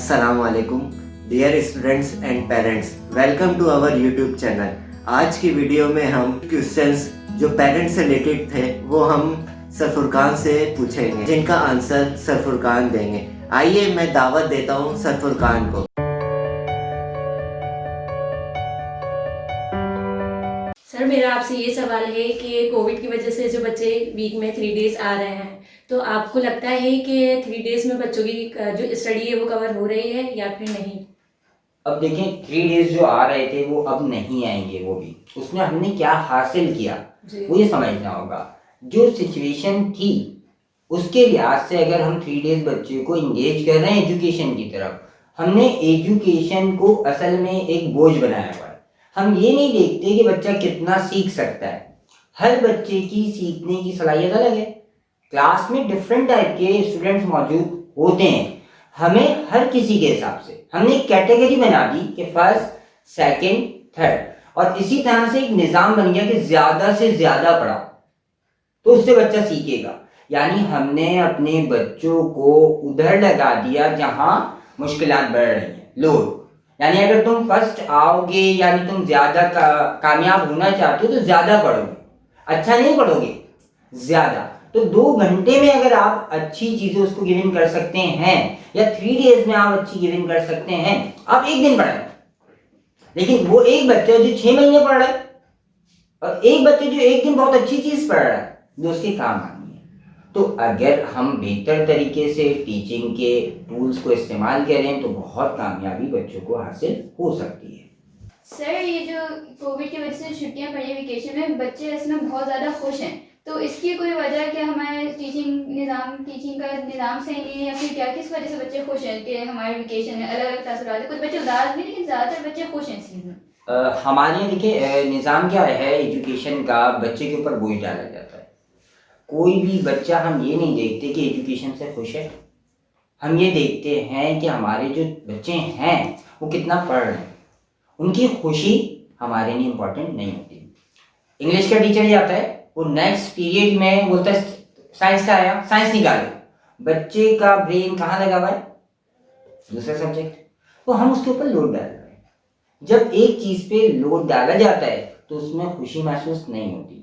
अस्सलाम वालेकुम dear students and parents, welcome to our YouTube channel. आज की वीडियो में हम क्वेश्चंस जो पेरेंट्स से रिलेटेड थे वो हम सर फुरकान से पूछेंगे, जिनका आंसर सर फुरकान देंगे। आइए मैं दावत देता हूँ सर फुरकान को। सर मेरा आपसे ये सवाल है कि कोविड की वजह से जो बच्चे वीक में 3 डेज आ रहे हैं, तो आपको लगता है कि 3 डेज में बच्चों की जो स्टडी है वो कवर हो रही है या फिर नहीं? अब देखें 3 डेज जो आ रहे थे वो अब नहीं आएंगे। वो भी उसमें हमने क्या हासिल किया वो ये समझना होगा। जो सिचुएशन थी उसके लिहाज से अगर हम 3 डेज बच्चे को इंगेज कर रहे हैं एजुकेशन की तरफ, हमने एजुकेशन को असल में एक बोझ बनाया हुआ है। हम ये नहीं देखते कि बच्चा कितना सीख सकता है। हर बच्चे की सीखने की सलाहियत अलग है। क्लास में डिफरेंट टाइप के स्टूडेंट्स मौजूद होते हैं। हमें हर किसी के हिसाब से हमने एक कैटेगरी बना दी कि फर्स्ट, सेकंड, थर्ड, और इसी तरह से एक निज़ाम बन गया कि ज़्यादा से ज़्यादा पढ़ाओ तो उससे बच्चा सीखेगा। यानी हमने अपने बच्चों को उधर लगा दिया जहां मुश्किलात बढ़ रही हैं, लोड। यानी अगर तुम फर्स्ट आओगे यानी तुम ज़्यादा कामयाब होना चाहते हो तो ज़्यादा पढ़ोगे, अच्छा नहीं पढ़ोगे, ज़्यादा। तो 2 घंटे में अगर आप अच्छी चीज़ें उसको गिवन कर सकते हैं या 3 डेज में आप अच्छी गिवन कर सकते हैं, आप एक दिन पढ़ाएं। लेकिन वो एक बच्चा जो 6 महीने पढ़ रहा है और एक बच्चे जो एक दिन बहुत अच्छी चीज़ पढ़ रहा है, जो उसके काम आनी है। तो अगर हम बेहतर तरीके से टीचिंग के टूल्स को इस्तेमाल करें तो बहुत कामयाबी बच्चों को हासिल हो सकती है। सर, ये जो कोविड की वजह से छुट्टियां पड़ी वेकेशन में, बच्चे इसमें बहुत ज़्यादा खुश हैं, तो इसकी कोई वजह क्या हमारे टीचिंग का निज़ाम सही नहीं है या फिर क्या, किस वजह से बच्चे खुश हैं कि हमारे वेकेशन में अलग अलग क्लास हो रहा है? कुछ बच्चे उदास भी, लेकिन ज़्यादातर बच्चे खुश हैं इस चीज़ में। हमारे यहाँ देखिए निज़ाम क्या है एजुकेशन का, बच्चे के ऊपर बोझ डाला जाता है। कोई भी बच्चा हम ये नहीं देखते कि एजुकेशन से खुश है। हम ये देखते हैं कि हमारे जो बच्चे हैं वो कितना पढ़ रहे हैं। उनकी खुशी हमारे लिए इम्पोर्टेंट नहीं होती। इंग्लिश का टीचर ही आता है, वो नेक्स्ट पीरियड में बोलता है साइंस का आया, साइंस निकालो। बच्चे का ब्रेन कहाँ लगा हुआ है? दूसरा सब्जेक्ट। तो हम उसके ऊपर लोड डाल रहे हैं। जब एक चीज़ पे लोड डाला जाता है तो उसमें खुशी महसूस नहीं होती।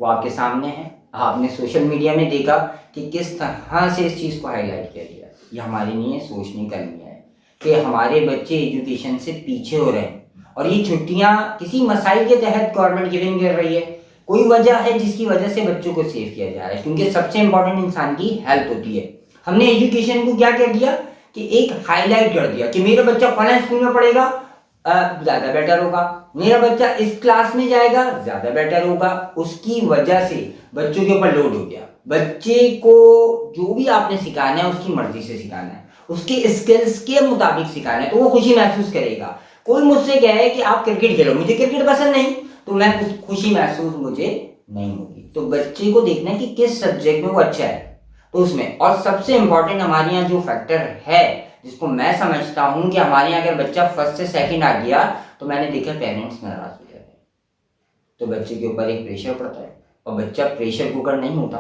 वो आपके सामने है, आपने सोशल मीडिया में देखा कि किस तरह से इस चीज़ को हाईलाइट किया गया। ये हमारे लिए सोचने का नहीं है कि हमारे बच्चे एजुकेशन से पीछे हो रहे हैं और ये छुट्टियां किसी मसाइल के तहत गवर्नमेंट गिविंग कर रही है। कोई वजह है जिसकी वजह से बच्चों को सेव किया जा रहा है, क्योंकि सबसे इंपॉर्टेंट इंसान की हेल्थ होती है। हमने एजुकेशन को क्या कर दिया कि एक हाईलाइट कर दिया कि मेरा बच्चा फलां स्कूल में पढ़ेगा, ज़्यादा बेटर होगा, मेरा बच्चा इस क्लास में जाएगा, ज़्यादा बेटर होगा। उसकी वजह से बच्चों के ऊपर लोड हो गया। बच्चे को जो भी आपने सिखाना है उसकी मर्जी से सिखाना है, उसके स्किल्स के मुताबिक सिखाना है, तो वो खुशी महसूस करेगा। कोई मुझसे कहे कि आप क्रिकेट खेलो, मुझे क्रिकेट पसंद नहीं, तो मैं खुशी महसूस मुझे नहीं होगी। तो बच्चे को देखना है कि किस सब्जेक्ट में वो अच्छा है, तो उसमें। और सबसे इंपॉर्टेंट हमारे यहाँ जो फैक्टर है जिसको मैं समझता हूँ कि हमारे यहाँ अगर बच्चा फर्स्ट से सेकंड आ गया तो मैंने देखा पेरेंट्स नाराज हो जाते हैं। तो बच्चे के ऊपर एक प्रेशर पड़ता है और बच्चा प्रेशर कुकर नहीं होता।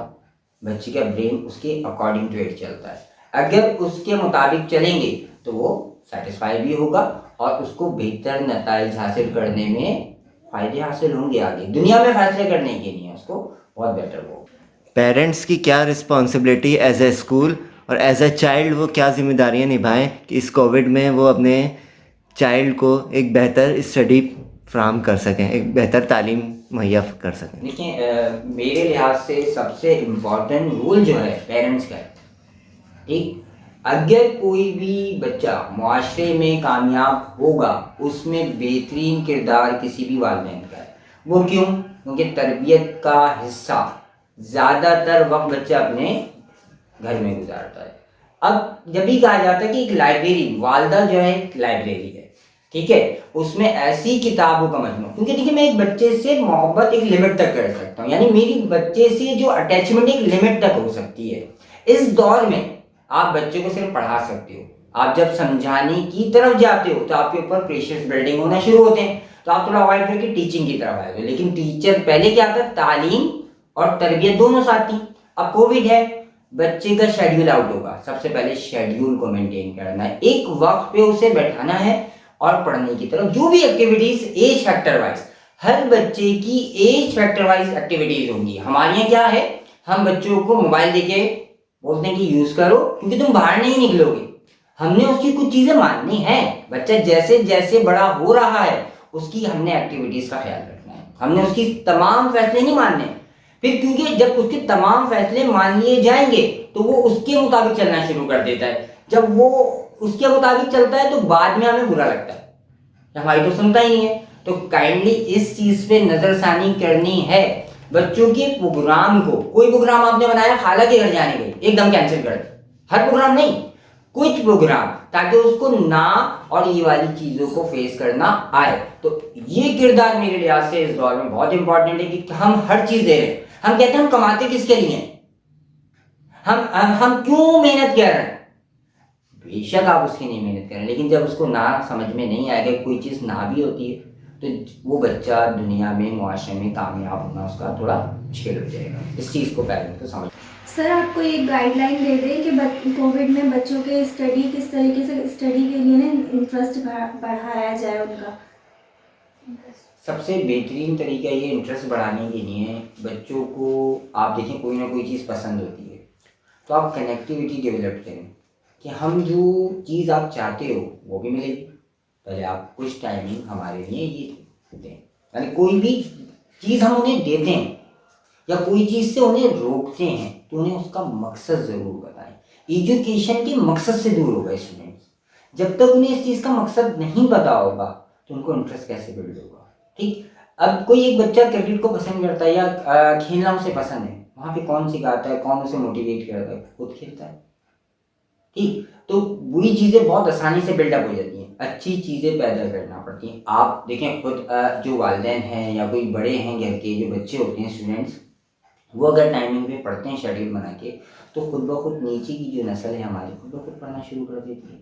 बच्चे का ब्रेन उसके अकॉर्डिंग टू इट चलता है। अगर उसके मुताबिक चलेंगे तो वो सेटिस्फाई भी होगा और उसको बेहतर नतीजे हासिल करने में फायदे हासिल होंगे। आगे दुनिया में फैसले करने के लिए उसको बहुत बेटर हो। पेरेंट्स की क्या रिस्पॉन्सिबिलिटी एज ए स्कूल और एज ए चाइल्ड, वो क्या जिम्मेदारियां निभाएं कि इस कोविड में वो अपने चाइल्ड को एक बेहतर स्टडी फ्राहम कर सकें, एक बेहतर तालीम मुहैया कर सकें। देखिए मेरे लिहाज से सबसे इम्पोर्टेंट रोल जो है पेरेंट्स का है। ठीक, अगर कोई भी बच्चा मुआशरे में कामयाब होगा उसमें बेहतरीन किरदार किसी भी वालिदैन का है। वो क्यों? क्योंकि तरबियत का हिस्सा ज़्यादातर वक्त बच्चा अपने घर में गुजारता है। अब जब भी कहा जाता है कि एक लाइब्रेरी, वालदा जो है एक लाइब्रेरी है, ठीक है, उसमें ऐसी किताबों का मजमू, क्योंकि देखिए मैं एक बच्चे से मोहब्बत एक लिमिट तक कर सकता हूँ, यानी मेरी बच्चे से जो अटैचमेंट एक लिमिट तक हो सकती है। इस दौर में आप बच्चे को सिर्फ पढ़ा सकते हो। आप जब समझाने की तरफ जाते हो तो आपके ऊपर प्रेशर्स बिल्डिंग होना शुरू होते हैं, तो आप थोड़ा अवॉइड करके टीचिंग की तरफ आए। लेकिन टीचर पहले क्या था, तालीम और तरबियत दोनों साथ थी। अब कोविड है, बच्चे का शेड्यूल आउट होगा। सबसे पहले शेड्यूल को मेंटेन करना है, एक वक्त पे उसे बैठाना है और पढ़ने की तरफ जो भी एक्टिविटीज एज फैक्टर वाइज, हर बच्चे की एज फैक्टर वाइज एक्टिविटीज होंगी। हमारे यहाँ क्या है, हम बच्चों को मोबाइल देके बोलते हैं कि यूज करो क्योंकि तुम बाहर नहीं निकलोगे। हमने उसकी कुछ चीजें माननी है। बच्चा जैसे जैसे बड़ा हो रहा है उसकी हमने एक्टिविटीज का ख्याल रखना है, हमने उसकी तमाम फैसले नहीं मानने। फिर क्योंकि जब उसके तमाम फैसले मान लिए जाएंगे तो वो उसके मुताबिक चलना शुरू कर देता है। जब वो उसके मुताबिक चलता है तो बाद में हमें बुरा लगता है, हमारी तो सुनता ही नहीं है। तो काइंडली इस चीज पे नजरसानी करनी है। बच्चों के प्रोग्राम को, कोई प्रोग्राम आपने बनाया खाला के घर जाने के, एकदम कैंसिल कर दे, हर प्रोग्राम नहीं, कुछ प्रोग्राम, ताकि उसको ना और ये वाली चीजों को फेस करना आए। तो ये किरदार मेरे लिहाज से इस दौर में बहुत इंपॉर्टेंट है कि हम हर चीज दे रहे हैं। हम कहते हैं हम कमाते किसके लिए, हम क्यों मेहनत कर रहे हैं। बेशक आप उसकी नहीं मेहनत करें, लेकिन जब उसको ना समझ में नहीं आएगा, कोई चीज ना भी होती है, तो वो बच्चा दुनिया में, मुआशरे में कामयाब होना उसका थोड़ा मुश्किल हो जाएगा। इस चीज को पेरेंट्स को समझ। सर आपको एक गाइडलाइन दे दें कि कोविड में बच्चों के स्टडी किस तरीके से स्टडी के लिए इंटरेस्ट बढ़ाया जाए उनका। सबसे बेहतरीन तरीका ये इंटरेस्ट बढ़ाने के लिए, बच्चों को आप देखें कोई ना कोई चीज़ पसंद होती है तो आप कनेक्टिविटी डेवलप करें कि हम जो चीज़ आप चाहते हो वो भी मिलेगी। पहले आप कुछ टाइमिंग हमारे लिए ये दें, यानी कोई भी चीज़ हम उन्हें देते हैं या कोई चीज़ से उन्हें रोकते हैं तो उन्हें उसका मकसद ज़रूर बताएं। एजुकेशन के मकसद से दूर होगा स्टूडेंट्स। जब तक उन्हें इस चीज़ का मकसद नहीं पता होगा तो उनको इंटरेस्ट कैसे बिल्ड होगा। ठीक, अब कोई एक बच्चा क्रिकेट को पसंद करता है या खेलना उसे पसंद है, वहाँ पे कौन सिखाता है, कौन उसे मोटिवेट करता है, खुद खेलता है। ठीक, तो बुरी चीज़ें बहुत आसानी से बिल्डअप हो जाती हैं, अच्छी चीज़ें पैदा करना पड़ती हैं। आप देखें खुद जो वालिदैन हैं या कोई बड़े हैं घर के, जो बच्चे होते हैं स्टूडेंट्स, वो अगर टाइमिंग पे पढ़ते हैं शेड्यूल बना के तो खुद ब खुद नीचे की जो नस्ल है हमारी खुद ब खुद पढ़ना शुरू कर देती है।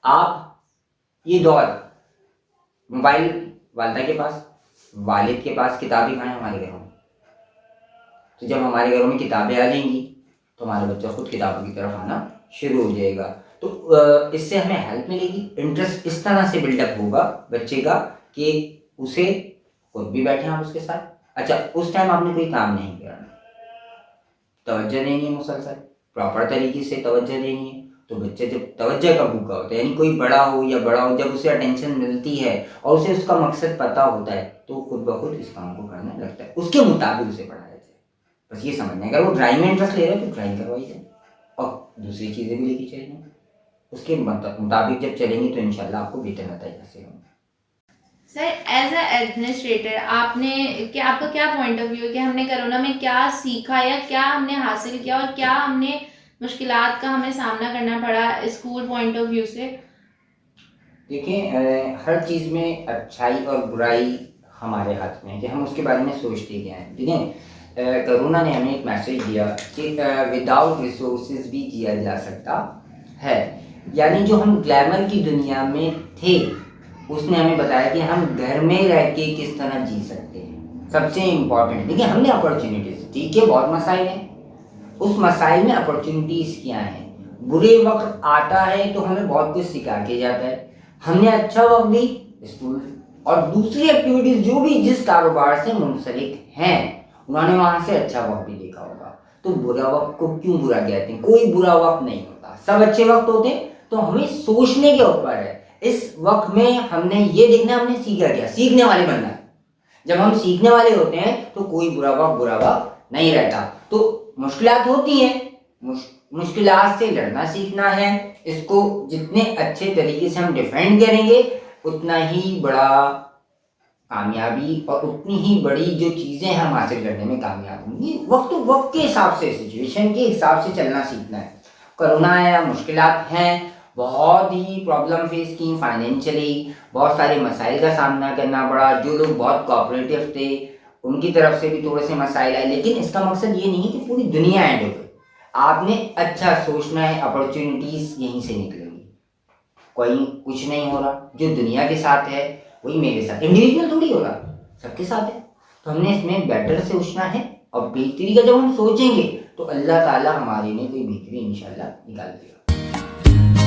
आप ये दौर, मोबाइल वालिदा के पास, वालिद के पास, किताबें कहाँ हैं हमारे घरों में। तो जब हमारे घरों में किताबें आ जाएंगी तो हमारा बच्चा खुद किताबों की तरफ आना शुरू हो जाएगा। तो इससे हमें हेल्प मिलेगी, इंटरेस्ट इस तरह से बिल्डअप होगा बच्चे का कि उसे खुद भी बैठे आप उसके साथ। अच्छा, उस टाइम आपने कोई काम नहीं किया, तवज्जो देनी है, मुसलसल प्रॉपर तरीके से तवज्जो देनी है। तो बच्चे जब तवज्जो का भूखा होता है, यानी कोई बड़ा हो या बड़ा हो, जब उसे अटेंशन मिलती है और उसे उसका मकसद पता होता है तो खुद ब खुद इस काम को करने लगता है। उसके मुताबिक उसे पढ़ाया जाए। बस ये समझना है, अगर वो ड्राइंग में इंटरेस्ट ले रहा है तो ड्राइंग करवाई जाए और दूसरी चीज़ें भी लेके चलेंगे। उसके मुताबिक जब चलेंगे तो इंशाल्लाह आपको बेहतर नतीजा से होंगे। सर एज अ एडमिनिस्ट्रेटर आपका क्या पॉइंट ऑफ व्यू है कि हमने कोरोना में क्या सीखा या क्या हमने हासिल किया और क्या हमने मुश्किलात का हमें सामना करना पड़ा स्कूल पॉइंट ऑफ व्यू से। देखिए, हर चीज़ में अच्छाई और बुराई हमारे हाथ में है कि हम उसके बारे में सोचते क्या हैं। ठीक है, कोरोना ने हमें एक मैसेज दिया कि विदाउट रिसोर्सेज भी किया जा सकता है। यानी जो हम ग्लैमर की दुनिया में थे उसने हमें बताया कि हम घर में रह के किस तरह जी सकते हैं। सबसे इम्पॉर्टेंट देखिए, हमने अपॉर्चुनिटीज़, ठीक है बहुत मसाइल हैं, उस मसाइल में अपॉर्चुनिटीज़ क्या हैं। बुरे वक्त आता है तो हमें बहुत कुछ सिखा के जाता है। हमने अच्छा वक्त भी, स्कूल और दूसरी एक्टिविटीज़ जो भी जिस कारोबार से मुंसलिक हैं उन्होंने वहाँ से अच्छा वक्त भी देखा होगा। तो बुरा वक्त को क्यों बुरा कहते हैं? कोई बुरा वक्त नहीं होता, सब अच्छे वक्त होते हैं। तो हमें सोचने के ऊपर है, इस वक्त में हमने ये देखना हमने सीखा क्या, सीखने वाले बनना है। जब हम सीखने वाले होते हैं तो कोई बुरा वक्त नहीं रहता। तो मुश्किलात होती हैं, मुश्किलात से लड़ना सीखना है। इसको जितने अच्छे तरीके से हम डिफेंड करेंगे उतना ही बड़ा कामयाबी और उतनी ही बड़ी जो चीज़ें हम हासिल करने में कामयाब होंगी। वक्त के हिसाब से, सिचुएशन के हिसाब से चलना सीखना है। कोरोना आया, मुश्किलात हैं, बहुत ही प्रॉब्लम फेस की फाइनेंशियली, बहुत सारे मसाइल का सामना करना पड़ा। जो लोग बहुत कोऑपरेटिव थे उनकी तरफ से भी थोड़े से मसाइल आए, लेकिन इसका मकसद ये नहीं कि पूरी दुनिया एंड हो गई। आपने अच्छा सोचना है, अपॉर्चुनिटीज़ यहीं से निकलेंगी। कोई कुछ नहीं हो रहा, जो दुनिया के साथ है वही मेरे साथ, इंडिविजुअल थोड़ी हो रहा, सबके साथ है। तो हमने इसमें बेटर सोचना है और बेहतरी का जब हम सोचेंगे तो अल्लाह ताला हमारे लिए कोई बेहतरीन इंशाल्लाह निकाल देगा।